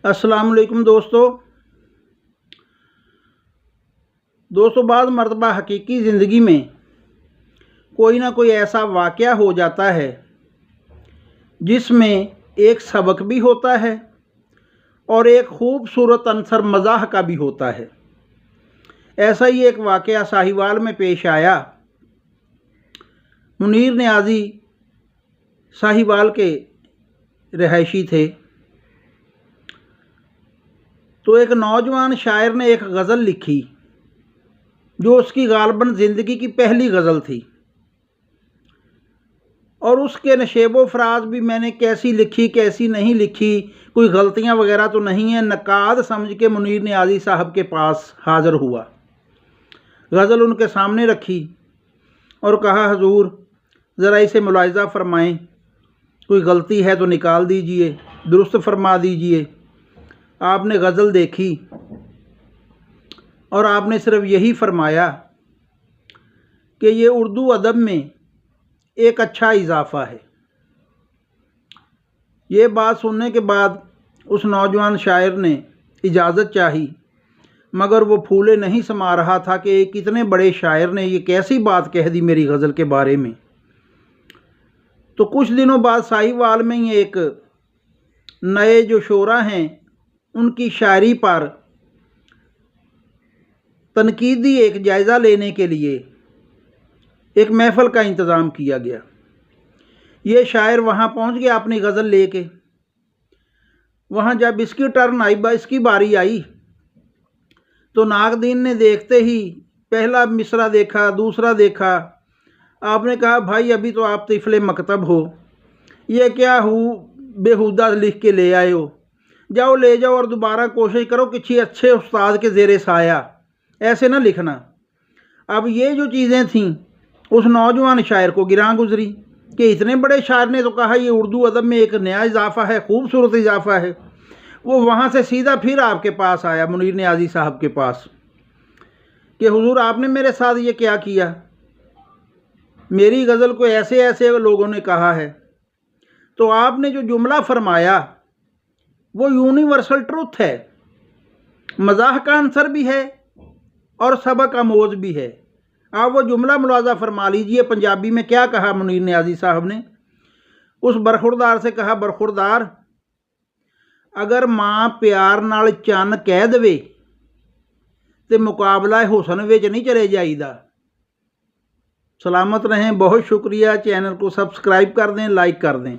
अस्सलाम वालेकुम दोस्तों बाद मर्तबा हकीकी ज़िंदगी में कोई ना कोई ऐसा वाक़या हो जाता है जिसमें एक सबक भी होता है और एक खूबसूरत अंसर मज़ाह का भी होता है। ऐसा ही एक वाक़या साहिवाल में पेश आया। मुनीर नियाज़ी साहिवाल के रहायशी थे, तो एक नौजवान शायर ने एक गज़ल लिखी जो उसकी गालबन ज़िंदगी की पहली गज़ल थी, और उसके नशेबो फ़राज भी मैंने कैसी लिखी कैसी नहीं लिखी, कोई गलतियां वगैरह तो नहीं है, नकाद समझ के मुनीर नियाज़ी साहब के पास हाज़िर हुआ। गज़ल उनके सामने रखी और कहा, हुजूर ज़रा इसे मुलाहिज़ा फ़रमाएँ, कोई गलती है तो निकाल दीजिए, दुरुस्त फरमा दीजिए। आपने गज़ल देखी और आपने सिर्फ यही फरमाया कि ये उर्दू अदब में एक अच्छा इजाफ़ा है। ये बात सुनने के बाद उस नौजवान शायर ने इजाज़त चाही, मगर वो फूले नहीं समा रहा था कि कितने बड़े शायर ने ये कैसी बात कह दी मेरी गज़ल के बारे में। तो कुछ दिनों बाद साहिवाल में ही एक नए जो शोरा हैं उनकी शायरी पर तनकीदी एक जायज़ा लेने के लिए एक महफ़िल का इंतज़ाम किया गया। ये शायर वहाँ पहुँच गया अपनी गज़ल लेके। वहाँ जब इसकी टर्न आई, इसकी बारी आई, तो नाकदीन ने देखते ही पहला मिसरा देखा, दूसरा देखा। आपने कहा, भाई अभी तो आप तिफ़ले मकतब हो, ये क्या बेहुदा लिख के ले आए हो, जाओ ले जाओ और दोबारा कोशिश करो किसी अच्छे उस्ताद के ज़ेरे साया, ऐसे ना लिखना। अब ये जो चीज़ें थीं उस नौजवान शायर को गिरां गुजरी कि इतने बड़े शायर ने तो कहा ये उर्दू अदब में एक नया इजाफ़ा है, खूबसूरत इजाफ़ा है। वो वहाँ से सीधा फिर आपके पास आया, मुनीर नियाज़ी साहब के पास, कि हुजूर आपने मेरे साथ ये क्या किया, मेरी गज़ल को ऐसे ऐसे लोगों ने कहा है। तो आपने जो जुमला फरमाया वो यूनिवर्सल ट्रुथ है, मज़ाह का आंसर भी है और सबक आमोज़ भी है। आप वो जुमला मुलाज़ा फरमा लीजिए। पंजाबी में क्या कहा मुनीर नियाज़ी साहब ने? उस बरखुरदार से कहा, बरखुरदार अगर माँ प्यार नाल चन कह देवे तो मुकाबला हुसन विच नहीं चले जाईदा। सलामत रहें, बहुत शुक्रिया। चैनल को सब्सक्राइब कर दें, लाइक कर दें।